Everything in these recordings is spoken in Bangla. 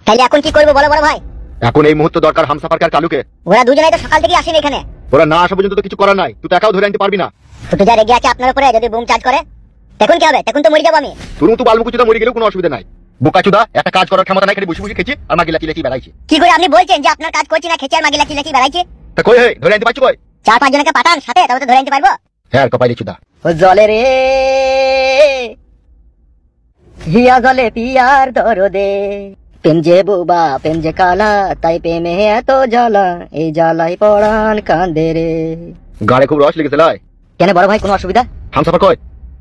তাহলে এখন কি করবো বলো বড় ভাই? এখন এই মুহূর্তে দরকার হামসাফারকে আর কালুকে। ওরা দুজনেই তো সকাল থেকে আসেনি এখানে। ওরা না আসা পর্যন্ত তো কিছু করার নাই, তুই তো একাও ধরে আনতে পারবি না। ছোট যা রেগে আছে আপনার উপরে, যদি বুম চার্জ করে তখন কি হবে? তখন তো মরে যাবো আমি। তোর মতো বালমুকুচুদা মরে গেলেও কোনো অসুবিধা নাই। বোকাচুদা একটা কাজ করার ক্ষমতা নাই, খালি বসে বসে খেছি আর মাগি লাকি লাকি বেড়াইছি। কি করে আপনি বলছেন যে আপনার কাজ করছি না, খেছি আর মাগি লাকি লাকি বেড়াইছি? তা কই হে ধরে আনতে পারছো কই? 4-5 জনকে পাঠান সাথে, তবে তো ধরে আনতে পারবো। হ্যাঁ কপাইলি চুদা। ও জলে রে হিয়া জলে পিয়ার দরদে, প্রেম যে বুবা প্রেম যে কালা, তাই প্রেমে এত জ্বালা, এই জ্বালাই পড়ান কান্দে রে। গাড়ে খুব রস লেগেছে লাই। কেন বড় ভাই, কোনো অসুবিধা? হামসাফার কই?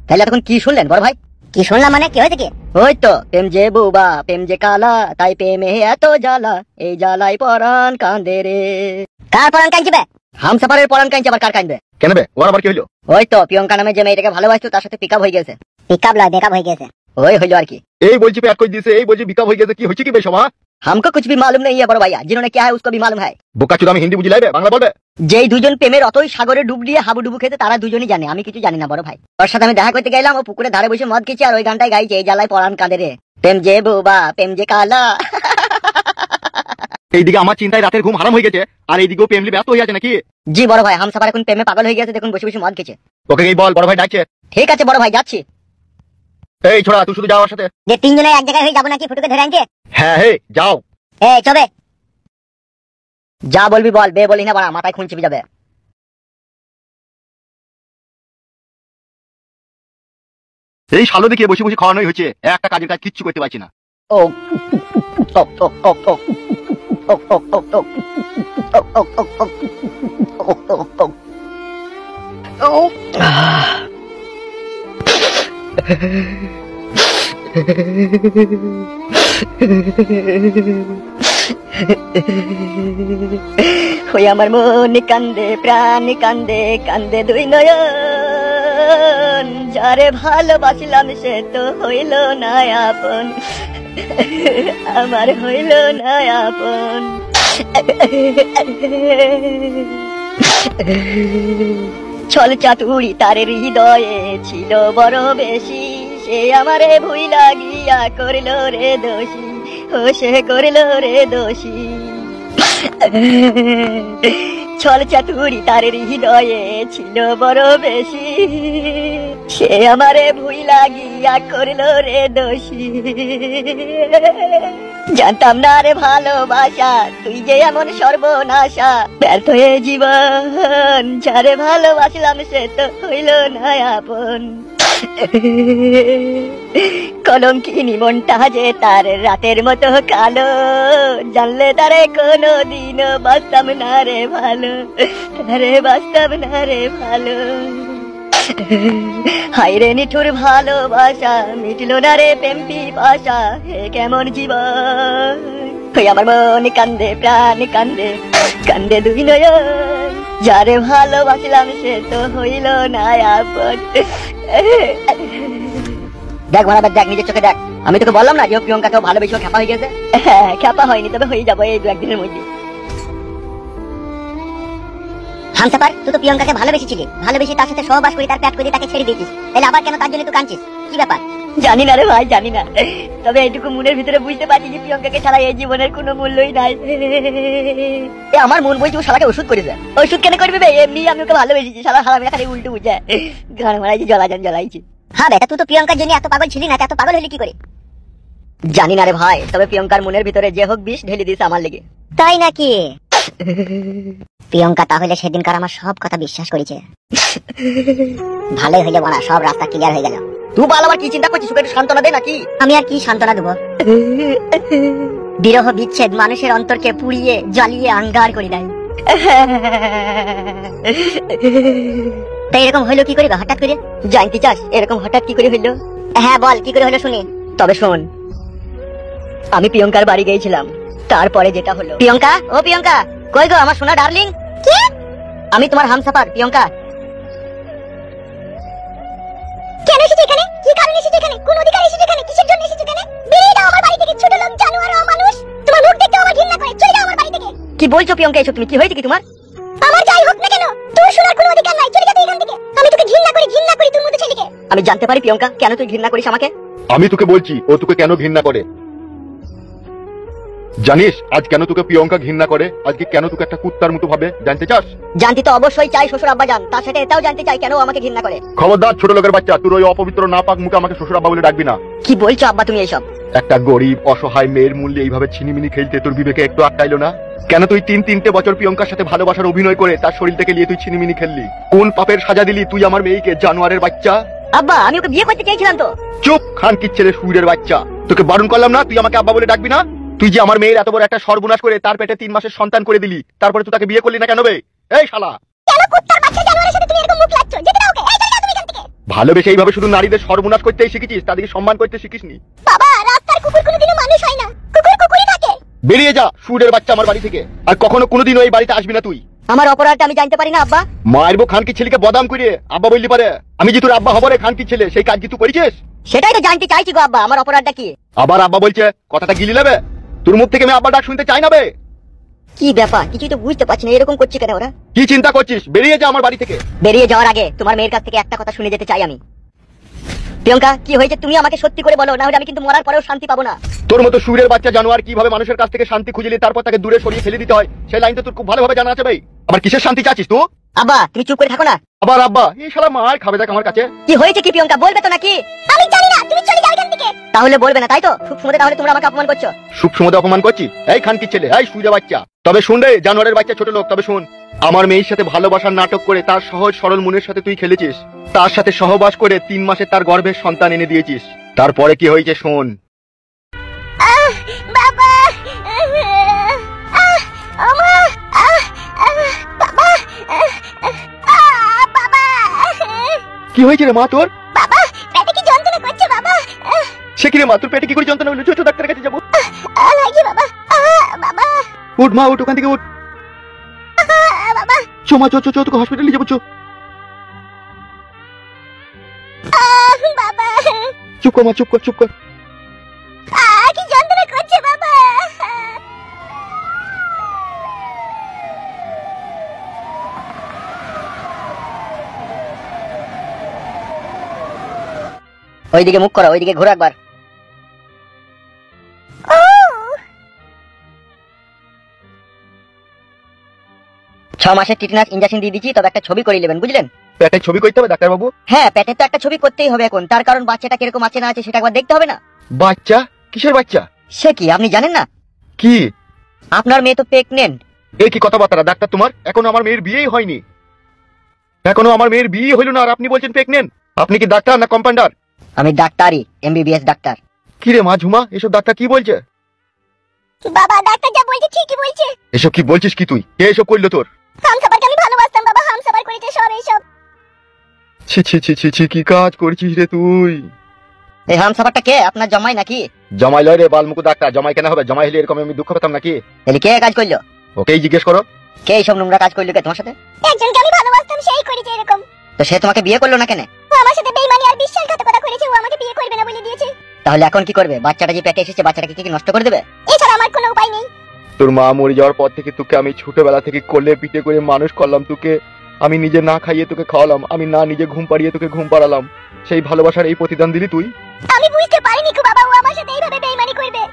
তাহলে এতক্ষণ কি শুনলেন বড় ভাই? কি শুনলাম মানে? কি হয়েছে কি? ওই তো প্রেম যে বুবা প্রেম যে কালা, তাই প্রেমে এত জ্বালা, এই জ্বালাই পড়ান কান্দে রে। কার পরান কাঁদবে? হামসাফারের পড়ান কাঁদছে, আবার কার কাঁদবে? কেন বে ওর আবার কি হলো? ওই তো প্রিয়ঙ্কা নামে যে মেয়েটাকে ভালোবাসতো তার সাথে পিকআপ হয়ে গেছে। পিকআপ লয়, বেকআপ হয়ে গেছে। ওই হইলো আর কি। এই বলছি প্যাক করে দিয়েছে, এই বলছি বিকাপ হয়ে গেছে, কি হচ্ছে কি বে সবা? हमको कुछ भी मालूम नहीं है बड़ो भैया, जिन्होंने क्या है उसको भी मालूम है। বোকাচুদা আমি হিন্দি বুঝি লাইবে, বাংলা বলবে? যেই দুজন প্রেমের অতই সাগরে ডুব দিয়ে হাবুডুবু খেতে তারা দুজনই জানে, আমি কিছু জানি না বড় ভাই। ওর সাথে আমি দেখা করতে গেলাম, ও পুকুরে ধারে বসে মদ খেয়েছে আর ওই গানটাই গাইছে, এই জ্বালায় পরান কাঁদে রে, প্রেম যে বুবা প্রেম যে কালা। এইদিকে আমার চিন্তায় রাতের ঘুম হারাম হয়ে গেছে, আর এইদিকেও প্রেমলি ব্যস্ত হয়ে আছে নাকি? জি বড় ভাই, হামসাফার এখন প্রেমে পাগল হয়ে গেছে, দেখুন বসে বসে মদ খেয়েছে। ওকে এই বল, বড় ভাই ডাকছে। ঠিক আছে বড় ভাই, যাচ্ছি। এই ছোড়া তুই শুধু যাও আমার সাথে। যে 3 জনে এক জায়গায় হয়ে যাবো নাকি ফুটুকে ধরে আনতে? হ্যাঁ হে যাও। এই চবে যা বলবি বল, বে বলি না বাড়া, মাথায় খুন চেপে যাবে। এই শালো দেখিয়ে বসে বসে খাওয়ানোই হচ্ছে, একটা কাজের কাজ কিচ্ছু করতে পারছি না। ও ওক ওক ওক ওক ওক ওক ওক ওক ওক ওক ওক ওক ওক ওক। ওই আমার মন কান্দে প্রাণ কান্দে, কান্দে দুই নয়ন, যারে ভালোবাসলাম সে তো হইল না আপন, আমার হইল না আপন। ছল চাতুরি তার হৃদয়ে ছিল বড় বেশি, সে আমারে ভুইলা গিয়া করিল রে দোষী, ও সে করিল রে দোষী। ছল চাতুরি তার হৃদয়ে ছিল বড় বেশি, সে আমারে ভুইলা গিয়া করিল রে দোষী। জানতাম না রে ভালোবাসা, তুই যে এমন সর্বনাশা, ব্যর্থ হয়ে জীবন, যারে ভালোবাসলাম সে তো হইল না আপন। কলঙ্কিনী মনটা যে তার রাতের মতো কালো, জানলে তারে কোনো দিনও বাঁচতাম না রে ভালো, তারে বাঁচতাম না রে ভালো। হায়রে নিঠুর ভালোবাসা, মিটলো না রে প্রেম পিপাসা, হে কেমন জীবন। ওই আমার মন কান্দে প্রাণ কান্দে, কান্দে দুই নয়ন, যারে ভালোবাসলাম সে তো হইল না আপন। দেখ মারা দেখ, নিজের চোখে দেখ, আমি তোকে বললাম না যে প্রিয়ঙ্কাকেও ভালোবেসে খ্যাপা হয়ে গেছে। হ্যাঁ খ্যাপা হয়নি, তবে হয়ে যাবো এই 2-1 দিনের মধ্যে। হামসাফার, তুই তো প্রিয়ঙ্কাকে ভালোবেসেছিলি, ভালোবেসে তার সাথে সহবাস করে তার প্যাট করে তাকে ছেড়ে দিয়েছিস, তাহলে আবার কেন তার জন্য তুই কাঁদছিস? কি ব্যাপার? জানি না রে ভাই, জানি না, তবে এইটুকু মনের ভিতরে বুঝতে পারছি যে প্রিয়ঙ্কাকে ছাড়া এই জীবনের কোনো মূল্যই নাই। আমার মন বলছে ও শালাকে ওষুধ করেছে। ওষুধ কেন করবি বে? এমনি আমি ওকে ভালোবেসেছি, শালা হারামি খালি উল্টো বুঝে গান মারাইছি, জ্বালাইছি। হ্যাঁ বেটা, তুই তো প্রিয়ঙ্কার জন্য এত পাগল ছিলি না, এত পাগল হলি কি করে? জানি না রে ভাই, তবে প্রিয়ঙ্কার মনের ভিতরে যে হোক বিষ ঢেলে দিয়েছে আমার লেগে। তাই নাকি? প্রিয়ঙ্কা তাহলে সেদিনকার আমার সব কথা বিশ্বাস করেছে। ভালোই হইলে বলা, সব রাস্তা ক্লিয়ার হয়ে গেল। তুই বল আবার কি চিন্তা করছিস, ওকে একটু সান্ত্বনা দে নাকি? আমি আর কি সান্ত্বনা দেবো? বিরহ বিচ্ছেদ মানুষের অন্তরকে পুড়িয়ে জ্বালিয়ে আঙ্গার করে দেয়। তাই এরকম হইলো কি করে হঠাৎ করে? জানতে চাস এরকম হঠাৎ কি করে হইলো? হ্যাঁ বল, কি করে হলো শুনি। তবে শোন, আমি প্রিয়ঙ্কার বাড়ি গিয়েছিলাম, তারপরে যেটা হলো। প্রিয়ঙ্কা, ও প্রিয়ঙ্কা, কই গো আমার সোনা ডার্লিং? কি? আমি তোমার হামসাফার প্রিয়ঙ্কা। কেন এসেছিস এখানে? কি কারণে এসেছিস এখানে? কোন অধিকারে এসেছিস এখানে? কিসের জন্য এসেছিস এখানে? বেরিয়ে দাও আমার বাড়ি থেকে, ছোট লোক জানোয়ার মানুষ। তোমার মুখ দেখতে আমার ঘৃণা করে, চলে যাও আমার বাড়ি থেকে। কি বলছো প্রিয়ঙ্কা এসব তুমি? কি হয়েছে কি তোমার? আমার যাই হোক না কেন, তোর শোনার কোনো অধিকার নাই, চলে যা তুই এখান থেকে। আমি তোকে ঘৃণা করি তোর মতো ছেলেকে। আমি জানতে পারি প্রিয়ঙ্কা কেন তুই ঘৃণা করিস আমাকে? আমি তোকে বলছি ও তোকে কেন ঘৃণা করে। জানিস আজ কেন তোকে প্রিয়ঙ্কা ঘৃণা করে? আজকে কেন তোকে একটা কুত্তার মতো ভাবে, জানতে চাস? জানতে তো অবশ্যই চাই শ্বশুর আব্বা জান, তার সাথে এটাও জানতে চাই কেন ও আমাকে ঘৃণা করে। খবরদার ছোট লোকের বাচ্চা, তোর ওই অপবিত্র নাপাক মুখে আমাকে শ্বশুর আব্বা বলে ডাকবি না। কি বলছো আব্বা তুমি এইসব? একটা গরিব অসহায় মেয়ের মূল্যে এইভাবে ছিনিমিনি খেলতে তোর বিবেকে একটু আটকাইলো না? কেন তুই 3-3টে বছর প্রিয়ঙ্কার সাথে ভালোবাসার অভিনয় করে তার শরীর থেকে নিয়ে তুই ছিনিমিনি খেললি? কোন পাপের সাজা দিলি তুই আমার মেয়েকে, জানোয়ারের বাচ্চা? আব্বা আমি ওকে বিয়ে করতে চেয়েছিলাম তো। চুপ, খানকির ছেলে, সুরের বাচ্চা। তোকে বারণ করলাম না তুই আমাকে আব্বা বলে ডাকবি না? তুই যে আমার মেয়ের এত বড় একটা সর্বনাশ করে তার পেটে 3 মাসের সন্তান করে দিলি, তারপরে তুই তাকে বিয়ে করলি না কেন বে? এই শালা, কেন কুত্তার বাচ্চা জানোয়ারের সাথে তুমি এরকম মুখ লাগছো? যেতে দাও ওকে, এই চলে যাও তুমি এখান থেকে। ভালোবেসে এইভাবে শুধু নারীদের সর্বনাশ করতেই শিখেছিস, তাদেরকে সম্মান করতে শিখিসনি। বাবা, রাস্তার কুকুর কোনোদিনও মানুষ হয় না, কুকুর কুকুরই থাকে। বেরিয়ে যা সুরের বাচ্চা আমার বাড়ি থেকে, আর কখনো কোনোদিনও এই বাড়িতে আসবি না তুই। আমার অপরাধটা আমি জানতে পারি না আব্বা? মারবো খানকির ছেলেকে বদাম করে আব্বা বললি পারে? আমি যে তোর আব্বা হবো রে খানকির ছেলে, সেই কাজ কি তুই করেছিস? সেটাই তো জানতে চাইছি গো আব্বা, আমার অপরাধটা কি? আবার আব্বা বলছে, কথাটা গিলি নেবে? তোর মুখ থেকে আমি আব্বা ডাক শুনতে চাই না বে। কি ব্যাপার কিছুই তো বুঝতে পারছি না, এরকম করছি কেন ওরা? কি চিন্তা করছিস? বেরিয়ে যা আমার বাড়ি থেকে। বেরিয়ে যাওয়ার আগে তোমার মেয়ের কাছ থেকে একটা কথা শুনে যেতে চাই আমি। প্রিয়ঙ্কা কি হয়েছে তুমি আমাকে সত্যি করে বলো, না হলে আমি কিন্তু মরার পরেও শান্তি পাবো না। তোর মতো সুরের বাচ্চা জানোয়ার কিভাবে মানুষের কাছ থেকে শান্তি খুঁজলি তারপর তাকে দূরে সরিয়ে ফেলে দিতে হয়, সেই লাইন তো তোর খুব ভালোভাবে জানা আছে ভাই। আবার কিসের শান্তি চাচ্ছিস তুই? আব্বা তুমি চুপ করে থাকো না। আবার আব্বা, এই শালা মার খাবে দেখ আমার কাছে। কি হয়েছে কি প্রিয়ঙ্কা, বলবে তো নাকি? আমি জানি না, তুমি চলে যাও এখান থেকে। তাহলে বলবে না তাই তো? খুব সুন্দর, তাহলে তোমরা আমাকে অপমান করছো। সুখ সমুদে অপমান করছি? এই খানকির ছেলে, এই সুরে বাচ্চা, তবে শুন রে জানোয়ারের বাচ্চা ছোট লোক, তবে শুন, আমার মেয়ের সাথে ভালোবাসার নাটক করে তার সহজ সরল মনের সাথে তুই খেলেছিস, তার সাথে সহবাস করে 3 মাসে তার গর্ভের সন্তান এনে দিয়েছিস। তারপরে কি হয়েছে শোন। বাবা, আমা, বাবা, বাবা। কি হয়েছে রে মা তোর? বাবা, পেটে কি যন্ত্রণা করছে বাবা? সে কি রে মা, তোর পেটে কি করে যন্ত্রণা হলো? চল ডাক্তারের কাছে যাবো। লাগছে বাবা, বাবা, উঠ মা, উঠ ওখান থেকে উঠ। বাবা, চো মা, চো চো চো, তোকে হসপিটালে যাবো, চো। বাবা, চুপ কর মা, চুপ কর, চুপ কর। কি যন্ত্রণা করছে বাবা? ওইদিকে মুখ করো, ওইদিকে ঘুরো একবার। 6 মাসের টিটেনাস ইনজেকশন দিয়ে দিচ্ছি, তবে একটা ছবি করে নেবেন বুঝলেন? পেটে ছবি করতে হবে ডাক্তার বাবু? হ্যাঁ পেটের তো একটা ছবি করতেই হবে এখন, তার কারণ বাচ্চাটা কিরকম আছে না আছে সেটা একবার দেখতে হবে না? বাচ্চা? কিসের বাচ্চা? সে কি আপনি জানেন না? কি? আপনার মেয়ে তো প্রেগনেন্ট। এই কি কথাবার্তা ডাক্তার তোমার? এখনো আমার মেয়ের বিয়েই হয়নি, এখনো আমার মেয়ের বিয়ে হইল না আর আপনি বলছেন প্রেগনেন্ট? আপনি কি ডাক্তার না কম্পাউন্ডার? আমি ডাক্তারই, এমবিবিএস ডাক্তার। কি রে মা ঝুমা, এসব ডাক্তার কি বলছে? বাবা, ডাক্তার যা বলছে ঠিকই বলছে। এসব কি বলছিস কি তুই? কে এসব করলো তোর? হামসাফারকে আমি ভালোবাসতাম বাবা, হামসাফার করেছে সব এইসব। ছি ছি ছি ছি ছি, কি কাজ করছিস রে তুই? এই হামসাফারটা কে, আপনার জামাই নাকি? জামাই লয় রে বালমুকু ডাক্তার, জামাই কেন হবে? জামাই হলে এরকম আমি দুঃখ পেতাম নাকি? তাহলে কে কাজ করলো? ওকেই জিজ্ঞেস করো। কে এইসব নোংরা কাজ করলো কে তোমার সাথে? একজনকে আমি ভালোবাসতাম, সেই করেছে এরকম। তো সে তোমাকে বিয়ে করলো না কেন? ও আমার সাথে বেইমানি আর বিশ্বাসঘাতকতা করেছে, ও আমাকে বিয়ে করবে না বলে দিয়েছে। তাহলে এখন কি করবে? বাচ্চাটা যে পেটে এসেছে বাচ্চাটাকে কি নষ্ট করে দেবে? এছাড়া আমার কোনো উপায় নেই। তোর মা মরে যাওয়ার পর থেকে তোকে আমি ছোটবেলা থেকে কোলে পিঠে করে মানুষ করলাম, তোকে আমি নিজে না খাইয়ে তোকে খাওয়ালাম, আমি না নিজে ঘুম পাড়িয়ে তোকে ঘুম পাড়ালাম, সেই ভালোবাসার এই প্রতিদান দিলি তুই? আমি বুঝতে পারিনি কো বাবা, ও আমার সাথে এইভাবে বেইমানি করবে।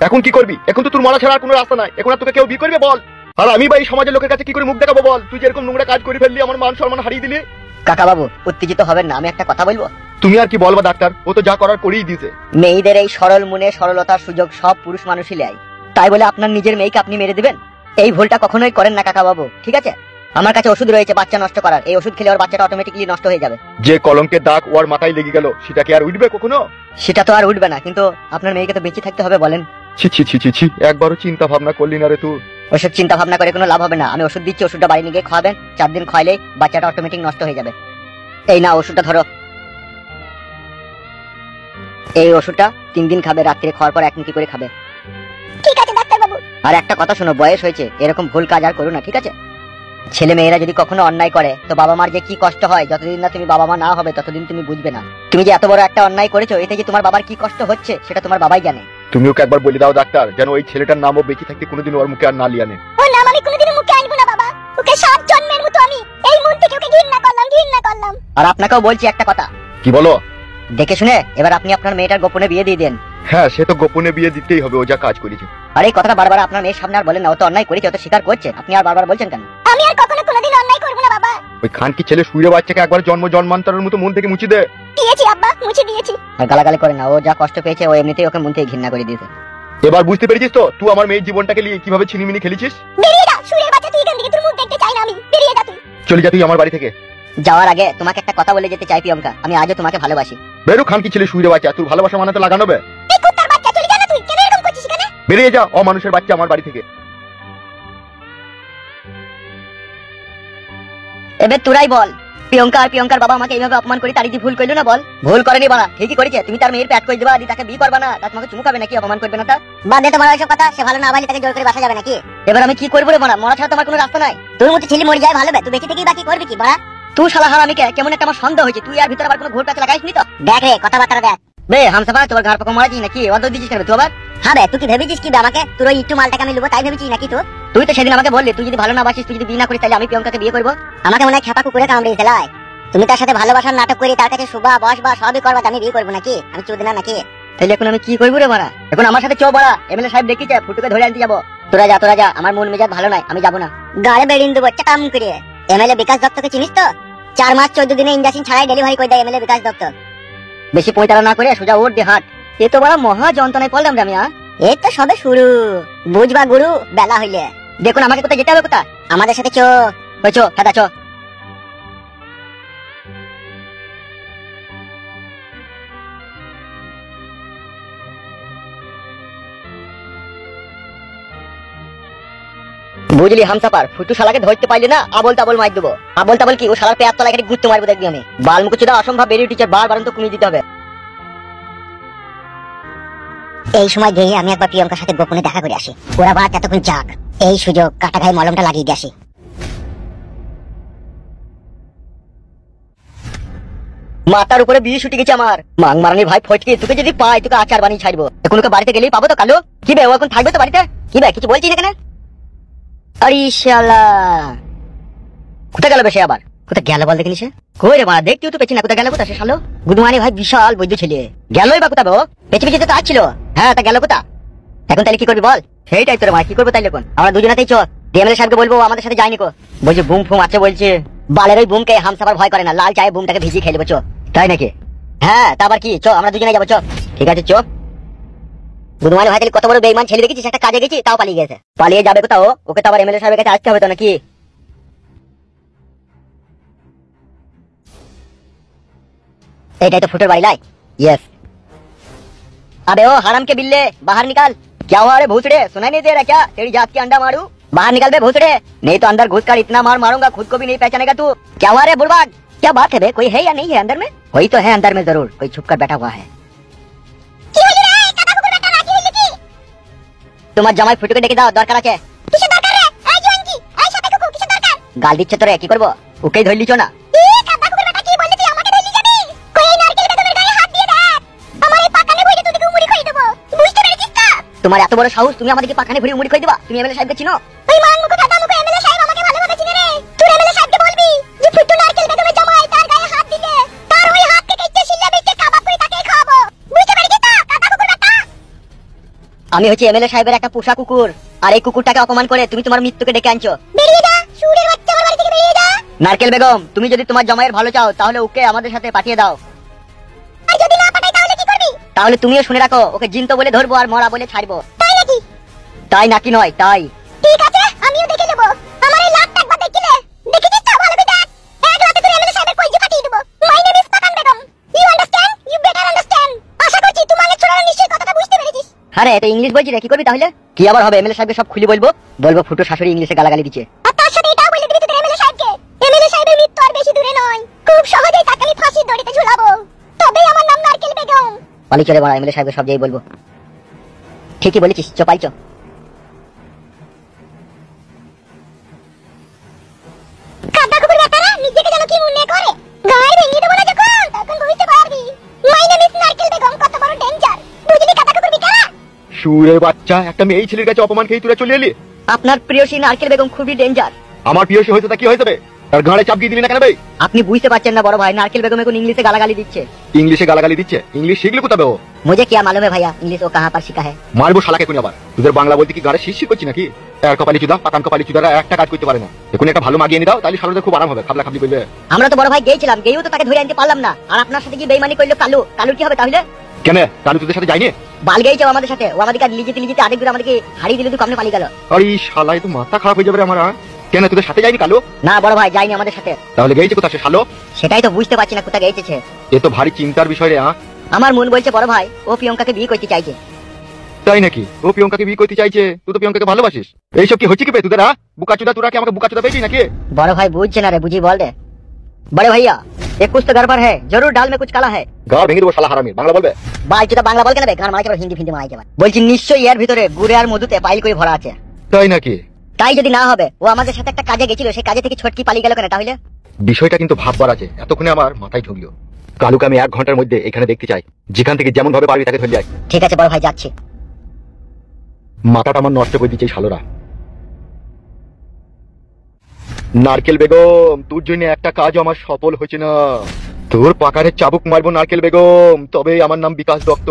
এখন কি করবি? এখন তো তোর মরা ছাড়া আর কোনো রাস্তা নাই, এখন আর তোকে কেউ বিয়ে করবে বল? আর আমি বা এই সমাজের লোকের কাছে কি করে মুখ দেখাবো বল? তুই যেরকম নোংরা কাজ করে ফেললি, আমার মান সম্মান হারিয়ে দিলি। কাকা বাবু উত্তেজিত হবেন না, আমি একটা কথা বলবো। তুমি আর কি বলবা ডাক্তার, ও তো যা করার করেই দিয়েছে। মেয়েদের এই সরল মনে সরলতার সুযোগ সব পুরুষ মানুষই নেয়, তাই বলে আপনার নিজের মেয়েকে আপনি মেরে দিবেন? এই ভুলটা কখনোই করেন না কাকা বাবু, ঠিক আছে? আমার কাছে ওষুধ রয়েছে বাচ্চা নষ্ট করার, এই ওষুধ খেলে ওর বাচ্চাটা অটোমেটিক্যালি নষ্ট হয়ে যাবে। যে কলঙ্কের দাগ ওর মাথায় লেগে গেল, সেটা কি আর উঠবে কখনো? সেটা তো আর উঠবে না, কিন্তু আপনার মেয়েকে তো বেঁচে থাকতে হবে বলেন। ছি ছি ছি ছি ছি, একবারও চিন্তা ভাবনা করলি না রে তুই? ওসব চিন্তা ভাবনা করে কোনো লাভ হবে না, আমি ওষুধ দিচ্ছি, ওষুধটা বাড়ি নিয়ে গিয়ে খাওয়াবেন, 4 দিন খাইলেই বাচ্চাটা অটোমেটিক নষ্ট হয়ে যাবে। এই না ওষুধটা ধরো, এই ওষুধটা 3 দিন খাবে, রাত্রে খাওয়ার পর 1 মুঠি করে খাবে। ঠিক আছে ডাক্তার বাবু। আর একটা কথা শোনো, বয়স হয়েছে, এরকম ভুল কাজ আর করো না, ঠিক আছে? ছেলে মেয়েরা যদি কখনো অন্যায় করে তো বাবা মার যে কি কষ্ট হয়, যতদিন না তুমি বাবা মা না হবে ততদিন তুমি বুঝবে না। তুমি যে এত বড় একটা অন্যায় করেছো, এতে যে তোমার বাবার কি কষ্ট হচ্ছে সেটা তোমার বাবাই জানে। তুমি ওকে একবার বলে দাও ডাক্তার, যেন ওই ছেলেটার নামও বেঁচে থাকতে কোনোদিন ওর মুখে আর না লিয়ানে। ওর নাম আমি কোনোদিনও মুখে আনবো না বাবা, ওকে 7 জন্মের মতো আমি এই মন থেকে ওকে ঘৃণা করলাম, ঘৃণা করলাম। আর আপনাকেও বলছি একটা কথা, কি বলো? দেখে শুনে এবার আপনি আপনার মেয়েটার গোপনে বিয়ে দিয়ে দেন। হ্যাঁ, সে তো গোপনে বিয়ে দিতেই হবে, ও যা কাজ করেছে। আর এই কথাটা বারবার আপনার মেয়ের সামনে আর বলেন না, ও তো অন্যায় করেছে, ও তো স্বীকার করছে, আপনি আর বারবার বলছেন কেন? আমি আর কখনো কোনোদিন অন্যায় করবো না বাবা। ওই খানকি ছেলে শুয়ে বাচ্চাকে একবার জন্মান্তরের মতো মন থেকে মুছে দে। দিয়েছি আব্বা, মুছে দিয়েছি। আর গালাগালি করে না, ও যা কষ্ট পেয়েছে ও এমনিতেই ওকে মন থেকে ঘৃণা করে দিয়েছে। এবার বুঝতে পেরেছিস তো তুই আমার মেয়ের জীবনটাকে নিয়ে কিভাবে ছিনিমিনি খেলেছিস? বেরিয়ে যা শুয়ের বাচ্চা, তুই এখান থেকে, তোর মুখ দেখতে চাই না আমি। বেরিয়ে যা তুই। চলে যা তুই আমার বাড়ি থেকে। যাওয়ার আগে তোমাকে একটা কথা বলে যেতে চাই প্রিয়ঙ্কা, আমি আজও তোমাকে ভালোবাসি। বেরো খানকি ছেলে শুয়ে বাচ্চা, তুই ভালোবাসা মানাতে লাগানো বে। এই কুত্তার বাচ্চা, চলে যা না তুই। কেন এরকম করছিস এখানে? বেরিয়ে যা অমানুষের বাচ্চা আমার বাড়ি থেকে। এবার তোরাই বল, প্রিয়ঙ্কা আর প্রিয়ঙ্কার বাবা আমাকে এইভাবে অপমান করে তার ভুল করলো না? বল ভুল করেনি বাড়া, ঠিকই করেছে। তুমি তার মেয়ের প্যাট করে দিবা, দি তাকে বিয়ে করবা না, তা তোমাকে চুমু খাবে নাকি? অপমান করবে না তা? বাদে তোমার ওইসব কথা, সে ভালো না ভালো তাকে জোর করে বাসা যাবে নাকি? এবার আমি কি করবো রে বাড়া, মরা ছাড়া তোমার কোনো রাস্তা নাই। তোর মতো ছেলে মরে যায় ভালো বে, তুই বেঁচে থেকেই বাকি করবি কি বাড়া? তুই শালা হারামিকে, কেমন একটা আমার সন্দেহ হয়েছে, তুই আর ভিতরে আবার কোনো ঘোর প্যাচ লাগাইস নি তো? দেখ রে কথাবার্তা দেখ বে, হামসাফা তোমার ঘর পক্ষ মারাছিস নাকি? অর্ধ দিছিস কেন তুই আবার? হ্যাঁ বে, তুই কি ভেবেছিস কি আমাকে তোর ওই একটু মালটাকে আমি লুবো তাই ভেবেছিস নাকি? তুই তো সেদিন আমাকে বললি তুই যদি ভালো না বাসিস, তুই যদি বিয়ে না করিস তাহলে আমি প্রিয়ঙ্কাকে বিয়ে করবো। আমাকে মনে হয় খেপা কুকুরে কামড়িয়েছে লাই। তুমি তার সাথে ভালোবাসার নাটক করি, তার কাছে শুভা বসবা সবই করবা, আমি বিয়ে করবো নাকি? আমি চোদ না নাকি? তাহলে এখন আমি কি করবো রে মারা? এখন আমার সাথে চো বড়া, এমএলএ সাহেব ডেকেছে, ফুটুকে ধরে আনতে যাবো। তোরা যা, আমার মন মেজাজ ভালো নাই, আমি যাবো না। গাড়ি বেরিয়ে দেবো চাম করে। এমএলএ বিকাশ দত্তকে চিনিস তো? 4 মাস 14 দিনে ইঞ্জেকশন ছাড়াই ডেলিভারি করে দেয় এমএলএ বিকাশ দত্ত। বেশি পয়তারা না করে সোজা ওর দিয়ে হাট। এ তো বড় মহা যন্ত্রণায় পড়লাম রে আমি। এই তো সবে শুরু, বুঝবা গুরু বেলা হইলে। দেখুন আমাকে কোথায় যেতে হবে? কোথায়? আমাদের সাথে চো। চো দাদা চো। বুঝলি হামসাপার, ফুটু শালাকে ধরতে পারলি না, আবল তাবল মার দেবো। আবল তাবল কি, ও শালার পেয়ার তলা এখানে ঘুরতে মারবো দেখবি আমি। বালমুকুচিদা অসম্ভব বেরিয়ে টিচার বারবার তো কমিয়ে দিতে হবে। এই সময় গিয়ে আমি একবার প্রিয়ঙ্কার সাথে গোপনে দেখা করে আসি। ওরা বাদ এতক্ষণ যাক, এই সুযোগ কাটা গায়ে মলমটা লাগিয়ে দিয়ে আসি। মাথার উপরে বিয়ে ছুটে গেছে আমার। মাং মারানি ভাই ফটকে, তোকে যদি পাই তোকে আচার বানিয়ে ছাড়বো। এখন ওকে বাড়িতে গেলেই পাবো তো কালো? কি বে, ও এখন থাকবে তো বাড়িতে? কি বে, কিছু বলছিস না কেন? আরে শালা কোথায় গেল সে আবার? কোথায় গেল বল দেখিনি সে? কই রে মা, দেখতেও তো পেছি না, কোথায় গেল? কোথায় সে শালো? গুদমানি ভাই বিশাল বৈদ্য ছেলে, গেলই বা কোথায়? ও পেছি পেছি তো আসছিল। হ্যাঁ তা গেল কোথা? এখন তাহলে কি করবি বল? সেইটাই তোর মা, কি করবো তাইলে? এখন আমরা দুজনাতেই চো, ডিএমএলএ সাহেবকে বলবো আমাদের সাথে যায়নি কো। বলছে বুম ফুম আছে বলছে। বালের ওই বুমকে হামসাফার ভয় করে না, লাল চায়ে বুমটাকে ভিজিয়ে খেয়ে নেবো চো। তাই নাকি? হ্যাঁ তা আবার কি, চো আমরা দুজনে যাবো চো। ঠিক আছে চো। গুদমানি ভাই তাহলে কত বড় বেঈমান ছেলে দেখেছিস, একটা কাজে গেছি তাও পালিয়ে গেছে। পালিয়ে যাবে কোথাও? ওকে তো আবার এমএলএ সাহেবের কাছে আসতে হবে তো নাকি? एटाई तो फुटर बाइला। यस। अबे ओ हराम के बिल्ले बाहर निकाल। क्या हुआ रे भूसड़े, सुनाई नहीं दे रहा क्या? तेरी जात की अंडा मारू, बाहर निकल बे भूसड़े, नहीं तो अंदर घुसकर इतना मार मारूंगा खुद को भी नहीं पहचानेगा तू। क्या हुआ रे बुड़बक, क्या बात है बे? कोई है या नहीं है अंदर में? कोई तो है अंदर में जरूर, कोई छुप कर बैठा हुआ है। তোমার জামাই ফুটুকে ডেকে দাও, দরকার আছে। কিসের দরকার রে? এই জোয়ান কি? এই সাথে কুকু কিসের দরকার? গাল দিচ্ছে তোরে, কি করব? ওকেই ধরে লিছো না। এই কাদা কুকুর বেটা কি বললি তুই আমাকে ধরে যাবি? কই এই নারকেল বেগমের গায়ে হাত দিয়ে দেখ। আমার এই পাকানে বইলে তোকে উমুড়ি খাই দেব। বুঝতে পেরেছিস তো? তোমার এত বড় সাহস, তুমি আমাদেরকে পাখানে ভরে মুড়ি খাই দিবা? তুমি এমএলএ সাহেবকে চিনো? ওই মান মুখ দাদা মুখ এমএলএ সাহেব আমাকে ভালোভাবে চিনে রে। তুই এমএলএ সাহেবকে বলবি যে ফুটু নারকেল বেগমের জামাই তার গায়ে হাত দিলে তার ওই হাত থেকে ইচ্ছে শিলা বেচে কাবাব করে তাকে খাওয়াবো। বুঝতে পেরেছিস তো কাদা কুকুর বেটা? আমি হচ্ছে এমএলএ সাহেবের একটা পোষা কুকুর, আর এই কুকুরটাকে অপমান করে তুমি তোমার মৃত্যুকে ডেকে আনছো। বেরিয়ে যা, শুয়োরের বাচ্চা, আমার বাড়ি থেকে বেরিয়ে যা। নারকেল বেগম, তুমি যদি তোমার জামাইয়ের ভালো চাও তাহলে ওকে আমাদের সাথে পাঠিয়ে দাও। আর যদি না পাঠাই তাহলে কি করবি? তাহলে তুমিও শুনে রাখো, ওকে জিন্ত বলে ধরবো আর মরা বলে ছাড়বো। তাই নাকি? তাই নাকি নয়, তাই। ঠিক আছে, আমিও দেখে নেব। আমার এই লাটটা একবার দেখিলে দেখেছিস তো? ভালো করে দেখ। এক রাতে তোর এমএলএ সাহেবের কইজে কাটিয়ে দেব। My name is Pakan Begum. You understand? You better understand. আশা করছি তুমি মানে ছোড়ার নিশ্চয়ই কথাটা বুঝতে পেরেছিস। আরে এটা ইংলিশ বলছি রে, কি করবি তাহলে? কি আবার হবে? এমএলএ সাহেবকে সব খুলে বলবো, বলবো ফুটো শাশুড়ি ইংলিশে গালাগালি দিচ্ছে। আর তার সাথে এটাও বলে দিবি তোর এমএলএ সাহেবকে, এমএলএ সাহেবের মৃত্যু আর বেশি দূরে নয়, খুব সহজেই তাকে আমি ফাঁসির দড়িতে ঝুলাবো। তবেই আমার নাম নারকেল বেগম। পালি চলে বড়া, এমএলএ সাহেবকে সব যেই বলবো। ঠিকই বলেছিস, চপাই চো। কাদা কুকুর বেটারা নিজেকে যেন কি মনে করে, গায়ে ভেঙে দেবো না যখন, তখন বুঝতে পারবি মাই নেম ইজ নারকেল বেগম কত বড় ডেঞ্জার। বুঝলি কাদা কুকুর বিকারা? সুরের বাচ্চা, একটা মেয়ে ছেলের কাছে অপমান খেয়ে তোরা চলে এলি। আপনার প্রিয়সী নারকেল বেগম খুবই ডেঞ্জার। আমার প্রিয়সী হয়েছে তা কি হয়েছে বে? আর গাঁড়ে চাপ দিয়ে দিলি না কেন ভাই? আপনি বুঝতে পারছেন না বড় ভাই, নারকেল বেগম এখন इंग्लिश से गालागाली দিচ্ছে। ইংলিশে গালাগালি দিচ্ছে? ইংলিশ শিখলে কোথাবে ও? मुझे क्या मालूम है भैया इंग्लिश वो कहाँ पर सीखा है। মারবো শালাকে কোন আবার। তোদের বাংলা বলতে কি গাঁড়ে শিরশির করছি নাকি? আর কপালি চুদা পাকান কপালি চুদারা একটা কাজ করতে পারে না। এখন একটা ভালো মাগিয়ে নি দাও, তাহলে শালাদের খুব আরাম হবে, খাবলা খাবলি করবে। আমরা তো বড় ভাই গিয়েছিলাম, গিয়েও তো তাকে ধরে আনতে পারলাম না। আর আপনার সাথে কি বেইমানি করলো কালু, কালুর কি হবে তাহলে? কেন কালু তোদের সাথে যায়নি? বাল গিয়েছে আমাদের সাথে, ও আমাদেরকে লিজিতে লিজিতে আরেক দূর আমাদেরকে হারিয়ে দিল, তুই কমনে পালিয়ে গেল। আরে শালাই তো মাথা খারাপ হয়ে যাবে রে আমার। কেন তোদের সাথে যায়নি কালু? না বড় ভাই যায়নি আমাদের সাথে। তাহলে গেছে কোথায় সে শালো? সেটাই তো বুঝতে পারছি না কোথায় গিয়েছে। এ তো ভারী চিন্তার বিষয় রে। আমার মন বলছে বড় ভাই ও প্রিয়ঙ্কাকে বিয়ে করতে চাইছে। তাই নাকি? ও প্রিয়ঙ্কাকে বিয়ে করতে চাইছে? তুই তো প্রিয়ঙ্কাকে ভালোবাসিস। এইসব কি হচ্ছে কি বে তোদের? বুকাচুদা তোরা কি আমাকে বুকাচুদা পেয়েছিস নাকি? बड़े भाई बुझे ना रे, बुझी बोल दे। बड़े भैया ये कुछ तो गड़बड़ है, जरूर दाल में कुछ काला है। গাড় ভেঙে দেবো শালা হারামি। বাংলা বলবে? বাল চুদা বাংলা বল কেন রে, গান মারাই যাবে হিন্দি ফিন্দি মারাই যাবে। বলছি নিশ্চয়ই এর ভিতরে গুড়ে আর মধুতে পাইল করে ভরা আছে। তাই নাকি? তাই যদি না হবে, ও আমাদের সাথে একটা কাজে গেছিল, সেই কাজে থেকে ছটকি পালিয়ে গেল কেন তাহলে? বিষয়টা কিন্তু ভাববার আছে। এতক্ষণে আমার মাথায় ঢুকলো। কালুকে আমি 1 ঘন্টার মধ্যে এখানে দেখতে চাই। যেখান থেকে যেমন ভাবে পারবি তাকে ধরে যাই। ঠিক আছে বড় ভাই যাচ্ছি। মাথাটা আমার নষ্ট করে দিচ্ছে এই শালোরা। নারকেল বেগম তোর জন্য একটা কাজ আমার সফল হয়েছে না। তোর পাকারে চাবুক মারবো নারকেল বেগম, তবে আমার নাম বিকাশ দত্ত।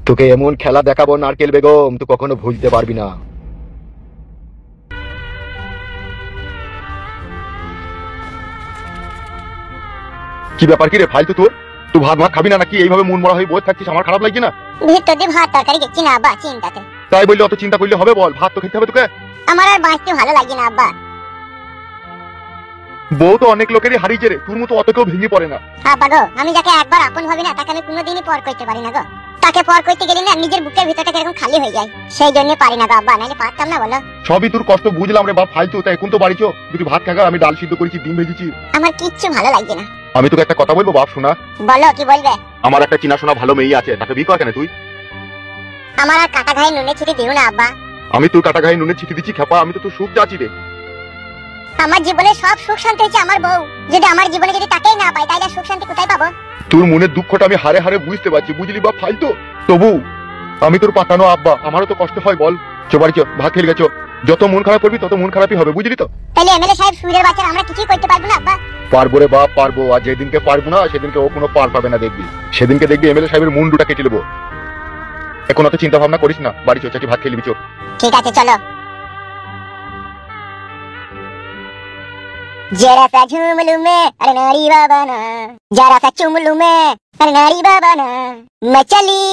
তোকে এমন খেলা দেখাবো নারকেল বেগম, তুই কখনো ভুলতে পারবি না। কি ব্যাপার কি রে ফালতু তোর? তুই ভাত ভাত খাবি না নাকি? এইভাবে মন মরা হয়ে বসে থাকছিস, আমার খারাপ লাগছে না? ভিতর দিয়ে ভাত তরকারি দেখছি না আব্বা, চিন্তাতে। তাই বললে অত চিন্তা করলে হবে? বল, ভাত তো খেতে হবে তোকে। আমার আর বাঁচতে ভালো লাগে না আব্বা। বউ তো অনেক লোকেরই হারিয়েছে রে, তোর মতো অত কেউ ভেঙে পড়ে না। আব্বা গো, আমি যাকে একবার আপন ভাবি না তাকে আমি কোনোদিনই পর করতে পারি না গো। তাকে পর করতে গেলে না নিজের বুকের ভিতরটা কিরকম খালি হয়ে যায়, সেই জন্য পারি না গো আব্বা, নাহলে পারতাম না বলো। সবই তোর কষ্ট বুঝলাম রে বাপ ফালতু। তাই এখন তো বাড়িছো, দুটি ভাত খাগা, আমি ডাল সিদ্ধ করেছি, ডিম ভেজেছি। আমার কিচ্ছু ভালো লাগছে না। আমি তোকে একটা কথা বলবো বাপ শোনা। বলো কি বলবে? আমার একটা চিনাশোনা ভালো মেয়ে আছে, তাকে বিয়ে কর কেন তুই? আমার আর কাটা ঘায়ে নুনে ছিটে দিও না আব্বা। আমি তোর কাটা গায়ে নুনে ছিটি দিচ্ছি খেপা, আমি তো তোর সুখ যাচ্ছি রে। আমার জীবনে সব সুখ শান্তি হচ্ছে আমার বউ। যদি আমার জীবনে যদি তাকেই না পাই তাহলে আর সুখ শান্তি কোথায় পাবো? তোর মনের দুঃখটা আমি হারে হারে বুঝতে পারছি, বুঝলি বাপ ফালতু। তবু আমি তোর পাতানো আব্বা, আমারও তো কষ্ট হয় বল। চো বাড়ি চো, ভাত খেয়ে গেছো। যত মন খারাপ করবি তত মন খারাপই হবে, বুঝলি তো? তাহলে এমএলএ সাহেব সুরের বাচ্চারা আমরা কিছুই করতে পারবো না আব্বা? পারবো রে বাপ পারবো। আর যেদিনকে পারবো না সেদিনকে ও কোনো পার পাবে না, দেখবি সেদিনকে দেখবি এমএলএ সাহেবের মুন্ডুটা কেটে নেবো। এখন অত চিন্তা ভাবনা করিস না, বাড়ি চো, চাচি ভাত খেয়ে নিবি চো। ঠিক আছে চলো। जरा सा झूम लूं मैं अरे नारी बाबा ना, जरा सा चूम लूं मैं अरे नारी बाबा ना, मैं चली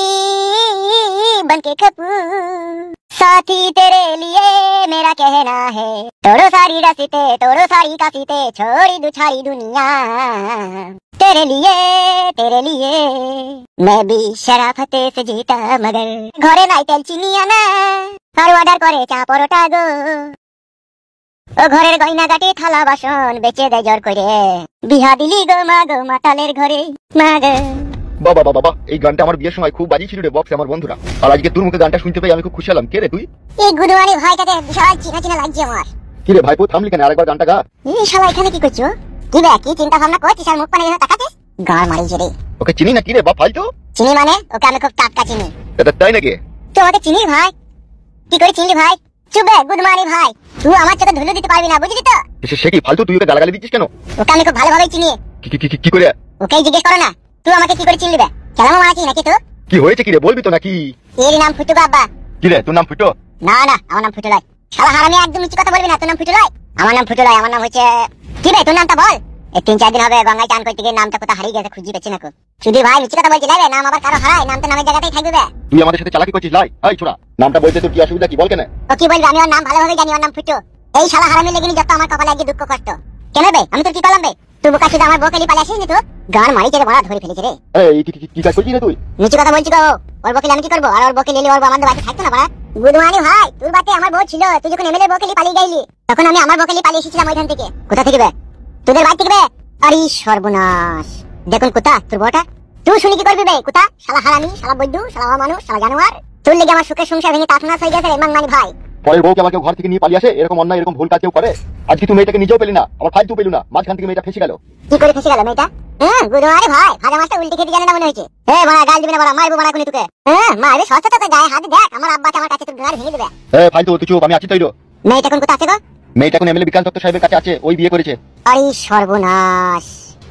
बनके कपूर, साथी तेरे लिए मेरा कहना है, तोड़ो सारी रसीते तोड़ो सारी कासीते, छोड़ी दुछारी दुनिया तेरे लिए मैं भी शराफते से जीता, मगर घरे नाई तेल चीनी आना और ऑर्डर करे चा परोटा गो, ও ঘরের গয়না গাটি থালা বাসন বেচে দেয় জোর করে, বিহা দিলি গো মা গো মাতালের ঘরে মা গো। বাবা বাবা বাবা, এই গানটা আমার বিয়ের সময় খুব বাজিয়েছিল রে বক্সে আমার বন্ধুরা। আর আজকে তোর মুখে গানটা শুনতে পেয়ে আমি খুব খুশি হলাম। কে রে তুই? এই গুদুয়ানি ভাইটাকে বিশাল চিনা চিনা লাগছে আমার। কি রে ভাইপো, থামলি কেন? আরেকবার গানটা গা। এই শালা এখানে কি করছো? কি বে কি চিন্তা ভাবনা করছিস আর মুখ পানে এভাবে তাকাচ্ছিস? গাল মারিছে রে। ওকে চিনি না কি রে বাপ ফালতু? চিনি মানে ওকে আমি খুব টাটকা চিনি। এটা তাই নাকি? তুই আমাকে চিনিস ভাই? কি করে চিনলি ভাই? চুপে গুদমানি ভাই, তুই আমার চোখে ধুলো দিতে পারবি না, বুঝলি তো? সে কি ফালতু? তুই ওকে গালাগালি দিচ্ছিস কেন? ওকে আমি খুব ভালোভাবে চিনি। কি করে? ওকেই জিজ্ঞেস করো না, তুই আমাকে কি করে চিনলি বে? কেলামো মারাচ্ছিস নাকি তুই? কি হয়েছে কি রে, বলবি তো নাকি? এর নাম ফুটু বাবা। কি রে তোর নাম ফুটো? না না আমার নাম ফুটু লয়। শালা হারামি একদম মিছি কথা বলবি না, তোর নাম ফুটু লয়। আমার নাম ফুটু লয়, আমার নাম হচ্ছে কি বে? তোর নামটা বল। এই 3-4 দিন হবে গঙ্গায় চান করতে গিয়ে নামটা কোথা হারিয়ে গেছে, খুঁজে পেছি না কো। শুধু ভাই মিছি কথা বলছি লাই বে, নাম আবার কারো হারায়, নাম তো নামের জায়গাতেই থাকবে বে। তুই আমাদের সাথে চালাকি করছিস লাই? এই ছোড়া, নামটা বলতে তোর কি অসুবিধা কি বল কেন? ও কি বলবি, আমি ওর নাম ভালোভাবে জানি, ওর নাম ফুটু। এই শালা হারামি লেগেনি যত আমার কপালে আজকে দুঃখ কষ্ট। কেন বে আমি তোর কি করলাম বে? তুই বোকা শুধু আমার বকেলি পালে আসিস নি? তুই গান মারি চেড়ে বড়া ধরে ফেলেছে রে। এই কি কাজ করছিস রে তুই? মিছি কথা বলছি গো, ওর বকেলি আমি কি করবো? আর ওর বকেলি এলে ওর আমাদের বাড়িতে থাকতো না বড়া। গুদমানি ভাই, তোর বাড়িতে আমার বউ ছিল, তুই যখন এমএলএ বকেলি পালিয়ে গেলি তখন আমি আমার বকেলি পালিয়ে এসেছিলাম ওইখান থেকে। কোথা থেকে বে? তোদের বাড়ি থেকে বে। আরে সর্বনাশ, দেখুন কোথা তোর বউটা। তুই শুনি কি করবি বে? কোথা শালা হারামি, শালা বৈদ্যু, শালা মানুষ, শালা জানোয়ার। তোর লেগে আমার সুখের সংসার ভেঙে তাতনাস হয়ে গেছে রে মাংমানি ভাই। পরের বউকে আবার কেউ ঘর থেকে নিয়ে পালিয়ে আসে, এরকম অন্যায় এরকম ভুল কাজ কেউ করে? আজকে তুই মেয়েটাকে নিজেও পেলি না, আমার ফালতু পেলু না, মাঝখান থেকে মেয়েটা ফেসে গেল। কি করে ফেসে গেল মেয়েটা? হ্যাঁ গুদমানি ভাই, ভাজা মাছটা উল্টে খেতে জানে না মনে হয়েছে। বড়া গাল দিবি না বড়া, মারবো বড়া কোনি তোকে। মারবে সস্তা তোকে, গায়ে হাত দেখ আমার আব্বাকে আমার কাছে তোর ঘাড় ভেঙে দেবে। ফালতু তুই চুপ, আমি আছি তৈরি। মেয়েটা কোন কোথা আছে গো? মেয়েটা এখন এমএলএ বিকাশ দত্ত সাহেবের কাছে আছে, ওই বিয়ে করেছে। আরে সর্বনাশ,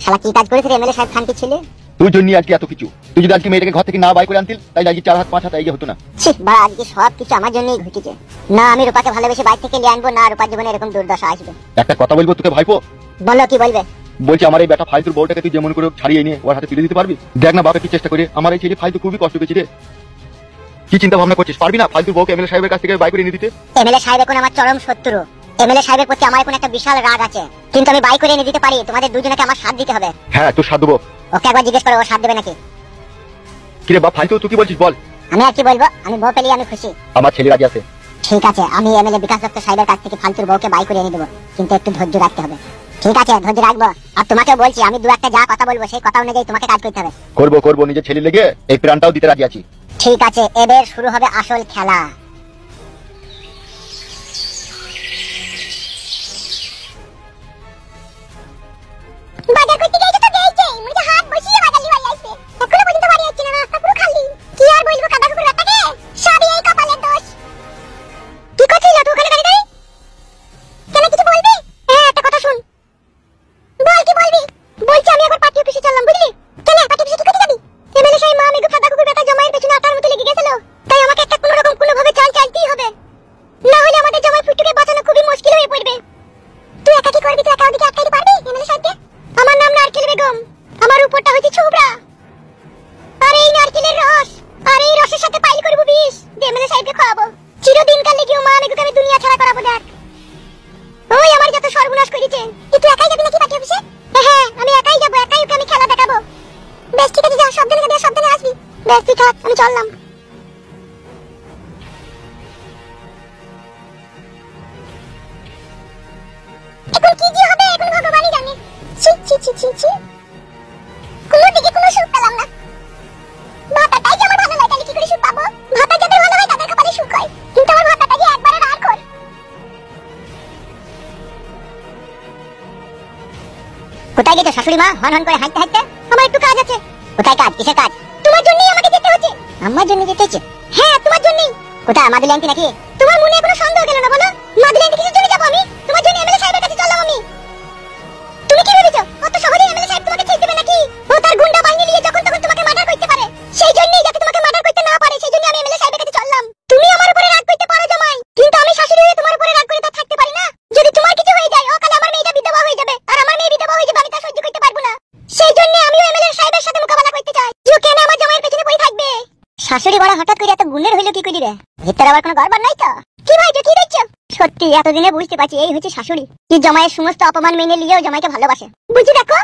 শালা কি কাজ করেছে এমএলএ সাহেব খানকি ছেলে? তুই জন্য আজকে এত কিছু। তুই যদি আজকে মেয়েটাকে ঘর থেকে না বাই করে আনতিল, তাই আজকে 4 হাত 5 হাত এগিয়ে হতো না। ছি বাড়া, আজকে সব কিছু আমার জন্যই ঘটেছে। না আমি রূপাকে ভালোবেসে বাইরে থেকে নিয়ে আনবো, না রূপার জীবনে এরকম দুর্দশা আসবে। একটা কথা বলবো তোকে ভাইপো। বলো কি বলবে? বলছি আমার এই বেটা ফালতুর বউটাকে তুই যেমন করে ছাড়িয়ে নিয়ে ওর হাতে তুলে দিতে পারবি? দেখ না বাপে কি চেষ্টা করে, আমার এই ছেলে ফালতু খুবই কষ্ট পেয়েছি রে। কি চিন্তা ভাবনা করছিস? পারবি না ফালতুর বউকে এমএলএ সাহেবের কাছ থেকে বাই করে নিয়ে দিতে? এমএলএ সাহেব এখন আমার চরম শত্রু। এমএলএ সাহেবের প্রতি আমার এখন একটা বিশাল রাগ আছে, কিন্তু আমি বাই করে নিয়ে দিতে পারি। তোমাদের দুজনকে আমার সাথ দিতে হবে। হ্যাঁ তোর সাথ দেবো। ওকে একবার জিজ্ঞেস করো ও সাথ দেবে নাকি। কিরে বাপ ফালতু, তুই কি বলছিস বল? আমি আর কি বলবো, আমি বউ পেলে আমি খুশি। আমার ছেলে রাজি আছে। ঠিক আছে, আমি এমএলএ বিকাশ দত্ত সাহেবের কাছ থেকে ফালতুর বউকে বাই করে এনে দেবো, কিন্তু একটু ধৈর্য রাখতে হবে। ঠিক আছে, ধৈর্য রাখবো। আর তোমাকে বলছি, আমি দু একটা যা কথা বলবো সেই কথা অনুযায়ী তোমাকে কাজ করতে হবে। করবো করবো, নিজের ছেলে লেগে এই প্রাণটাও দিতে রাজি আছি। ঠিক আছে, এবার শুরু হবে আসল খেলা। বাজার করতে গিয়ে তো গেইছে, মুড়ে হাত বসিয়ে বাজালি বাড়ি আইছে। এখনো পর্যন্ত বাড়ি আসছে না, রাস্তা পুরো খালি। কি আর বলবো কাদা কুকুর ব্যাটাকে, সবই এই কপালের দোষ। কি করছিস তুই ওখানে দাঁড়িয়ে দাঁড়িয়ে? কেন কিছু বলবি? হ্যাঁ একটা কথা শুন। বল কি বলবি? বলছি আমি একবার পার্টি অফিসে চললাম, বুঝলি? কেন পার্টি অফিসে কি করতে যাবি? এমএলএ সাহেব মা মেঘু কাদা কুকুর ব্যাটা জমায়ের পেছনে আটার মতো লেগে গেছিল, তাই আমাকে একটা কোনো রকম কোনোভাবে চালতেই হবে, না হলে আমাদের জমায় ফুটুকে বাঁচানো খুবই মুশকিল হয়ে পড়বে। তুই একা কি করবি? তুই একা ওদিকে আটকাইতে পারবি এমএলএ সাহেবকে? আমার নাম নারকেল বেগম, আমার উপরটা হচ্ছে ছোবড়া। আর এই নারকেলের রস, আর এই রসের সাথে পাইল করব বিষ, এমএলএ সাহেবকে খাওয়াবো। চিরদিন কাল লেগেও মা মেঘুকে আমি দুনিয়া ছাড়া করাবো। দেখ ওই আমার যত সর্বনাশ করেছে। তুই একাই যাবি নাকি পার্টি অফিসে? হ্যাঁ আমি একাই যাবো, একাই ওকে আমি খেলা দেখাবো। বেশ ঠিক আছে, যা সাবধানে যাবি, সাবধানে আসবি। বেশ তুই থাক, আমি চললাম। এখন কি যে হবে এখন ভগবানই জানে। ছি ছি ছি ছি ছি, কোনো দিকে কোনো সুখ পেলাম না। ভাতাটাই যে আমার ভালো লাগে, তাহলে কি করে সুখ পাবো? ভাতা যাদের ভালো হয় তাদের কপালে সুখ হয়, কিন্তু আমার ভাতাটা যে একবারে রাগ কর। কোথায় গেছো শাশুড়ি মা হন হন করে হাঁটতে হাঁটতে? আমার একটু কাজ আছে। কোথায় কাজ? কিসের কাজ? তোমার জন্যই আমাকে যেতে হচ্ছে। আমার জন্য যেতে হচ্ছে? হ্যাঁ তোমার জন্যই। কোথায় মাদুলি আন্টি নাকি? তোমার মনে কোনো সন্দেহ গেল না বলো? মাদুলি আন্টি কিসের জন্য যাবো আমি? তোমার জন্য এমএলএ সাহেবের কাছে চললাম আমি। তুমি কি ভেবেছো অত সহজেই এমএলএ সাহেব তোমাকে ছেড়ে দেবে নাকি? ও তার গুন্ডা বাহিনী নিয়ে যখন তখন তোমাকে মার্ডার করতে পারে, সেই জন্যই যাতে তোমাকে মার্ডার করতে না পারে সেই জন্য আমি এমএলএ সাহেবের কাছে চললাম। তুমি আমার উপরে রাগ করতে পারো জামাই, কিন্তু আমি শাশুড়ি হয়ে তোমার উপরে রাগ করে তা থাকতে পারি না। যদি তোমার কিছু হয়ে যায়, অকালে আমার মেয়েটা বিধবা হয়ে যাবে, আর আমার মেয়ে বিধবা হয়ে যাবে, আমি তা সহ্য করতে পারবো না। সেই জন্য আমিও এমএলএ সাহেবের সাথে মোকাবেলা করতে চাই। যে কেন আমার জামাইয়ের পেছনে পড়ে থাকবে? শাশুড়ি বড় হঠাৎ করে এত গুণের হইলো কি করি রে? ভিতরে আবার কোনো গড়বড় নাই তো? কি ভাইছো কি দেখছো? সত্যি এতদিনে বুঝতে পারছি এই হচ্ছে শাশুড়ি, কি জামাইয়ের সমস্ত অপমান মেনে নিয়েও জামাইকে ভালোবাসে। বুঝি দেখো।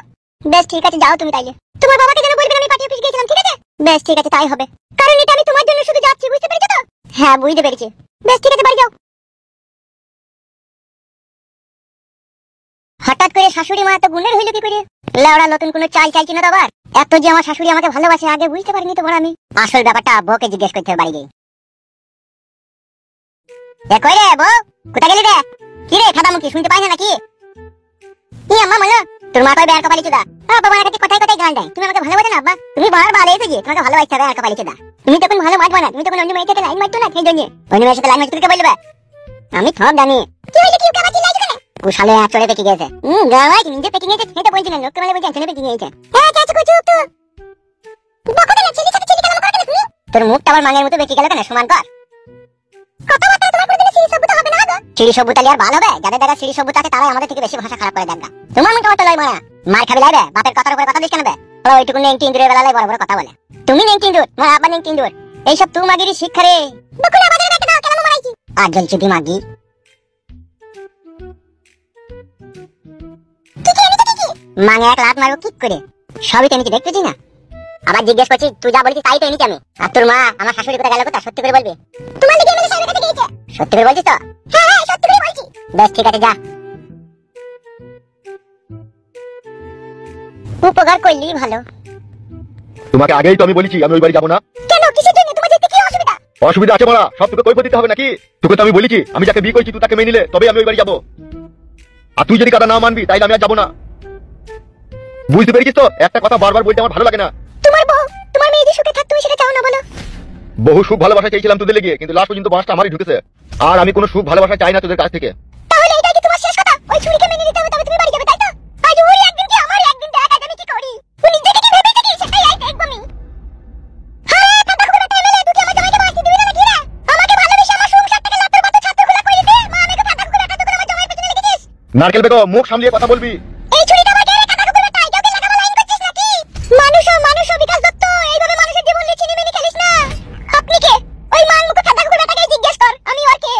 বেশ ঠিক আছে, যাও তুমি তাইলে। তোমার বাবাকে যেন বলবেন আমি পার্টি অফিস গিয়েছিলাম, ঠিক আছে? বেশ ঠিক আছে, তাই হবে। কারণ এটা আমি তোমার জন্য শুধু যাচ্ছি, বুঝতে পেরেছো তো? হ্যাঁ বুঝতে পেরেছি। বেশ ঠিক আছে, বাড়ি যাও। হঠাৎ করে শাশুড়ি মা এত গুণের হইলো কি করে? লেওড়া নতুন কোনো চাল চাইছি না তো আবার। এত যে আমার শাশুড়ি আমাকে ভালোবাসে আগে বুঝতে পারিনি তো বড় আমি। আসল ব্যাপারটা বউকে জিজ্ঞেস করতে হবে বাড়ি গিয়ে। এ কই রে বউ, কোথা গেলি রে? কি রে খাদামুখী, শুনতে পাই না নাকি? কি আম্মা বলো? তোর মা কই বেয়ার কপালি চুদা। বাবা আমার কাছে কথাই কথাই গান দেয়, তুমি আমাকে ভালোবাসো না আব্বা? তুমি বারবার এসে যে তোমাকে ভালোবাসতে হবে আর কপালি চুদা। তুমি তখন ভালো মারবা না, তুমি তখন অন্য মেয়ের সাথে লাইন মারতো না, সেই জন্য অন্য মেয়ের সাথে লাইন মারতে কে বলবে? আমি সব জানি। কি হইলো কি কাবা চিল্লাইছো কেন? ও শালে চড়ে পেকে গেছে। গাওয়াই নিজে পেকে গেছে, সেটা বলছি না, লোককে বলে বলছি চড়ে পেকে গেছে। হ্যাঁ কাজ করছো তো। বকো না, ছেলে সাথে ছেলে কেন করে তুমি? তোর মুখটা আবার মাঙের মতো বেঁকে গেল কেন? সমান কর। কথাবার্তা তোমার কোনদিন সিঁড়ি সভ্যতা হবে না গো? সিঁড়ি সভ্যতা আর ভালো হবে? যাদের দ্বারা সিঁড়ি সভ্যতা আছে তারাই আমাদের থেকে বেশি ভাষা খারাপ করে দেখা। তোমার মতো অত লয় মারা মার খাবি লাইবে, বাপের কথার উপরে কথা দিস কেন বে? ওরা ওইটুকু নেংটি ইন্দুরের বেলায় বড় বড় কথা বলে। তুমি নেংটি ইন্দুর, তোমার আব্বা নেংটি ইন্দুর, এইসব তুমাগিরি শিক্ষা রে। বকুলা বাজারে রেখে দাও, কেন মারাইছি? আর জ্বলছি দিমাগি। মাঙে এক লাত মারবো কিক করে। সবই তো আমি দেখতেছি না। আবার জিজ্ঞেস করছি, তুই যা বলছিস তাই তো এনেছি আমি। আর তোর মা আমার শাশুড়ি কোথায় গেল কোথা? সত্যি করে বলবি। তোমার লিগে এমএলএ সাহেবের কাছে গিয়েছে। সত্যি করে বলছিস তো? হ্যাঁ হ্যাঁ সত্যি করে বলছি। বেশ ঠিক আছে, যা। উপকার করলি ভালো। তোমাকে আগেই তো আমি বলেছি আমি ওই বাড়ি যাবো না। কেন কিসের জন্য? তোমার যেতে কি অসুবিধা? অসুবিধা আছে মারা, সব তোকে কৈফিয়ত দিতে হবে নাকি? তোকে তো আমি বলেছি আমি যাকে বিয়ে করেছি তুই তাকে মেনে নিলে তবেই আমি ওই বাড়ি যাবো। আর তুই যদি কথা না মানবি তাইলে আমি আর যাবো না। বুঝতে পেরেছিস তো? একটা কথা বারবার বলতে আমার ভালো লাগে না। তোমার বউ, তোমার মেয়ে যে সুখে থাক তুমি সেটা চাও না বলো? বহু সুখ ভালোবাসা চাইছিলাম তোদের লেগে, কিন্তু লাস্ট পর্যন্ত বাসটা আমারই ঢুকেছে। আর আমি কোনো সুখ ভালোবাসা চাই না তোদের কাছ থেকে। তাহলে এটাই কি তোমার ওই ছুরিকে মেনে নিতে হবে, তবে তুমি বাড়ি যাবে, তাই তো? আজ ওর একদিন কি আমার একদিন, দেখ আজ আমি কি করি। তুই নিজেকে কি ভেবেছিস কি, সেটাই আই দেখব আমি। হ্যাঁ, কাটা খুলে টাইমে তুই কি আমার জামাইকে বাঁচতে দিবি না নাকি রে? আমাকে ভালোবেসে আমার সংসারটাকে লাতের মতো ছাত্রগুলো করে দিতে, মা আমাকে কাটা খুলে টাকা করে আমার জামাইয়ের পেছনে লেগেছিস। নারকেল বেগম, মুখ সামলিয়ে কথা বলবি। এই ছুরিটা আমার গেলে কাটা খুলে তাই কাউকে লাগাবো লাইন করছিস নাকি? মানুষ বিকাশ দত্ত, এইভাবে মানুষের জীবন নিয়ে চিনিমিনি খেলিস না। আপনি কে? ওই মানমুখ কাটা খুলে বেটাকে জিজ্ঞেস কর, আমি ওর কে।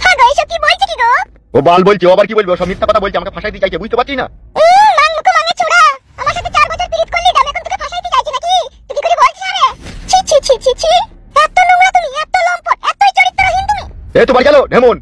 হ্যাঁ গো, এইসব কি বলছে কি গো? ও বাল বলছে, ও আবার কি বলবে? ও সব মিথ্যা কথা বলছে, আমাকে ফাঁসাইতে চাইছে, বুঝতে পারছিস না? মানমুখ মানে চোরা, আমার সাথে 4 বছর পিরিত করলি, আমি এখন তোকে ফাঁসাইতে চাইছি নাকি? তুই কি করে বলছিস আরে? ছি ছি ছি ছি ছি, এত নোংরা তুমি, এত লম্পট, এতই চরিত্রহীন তুমি। এ তো বাড়ি গেল ঢেমন।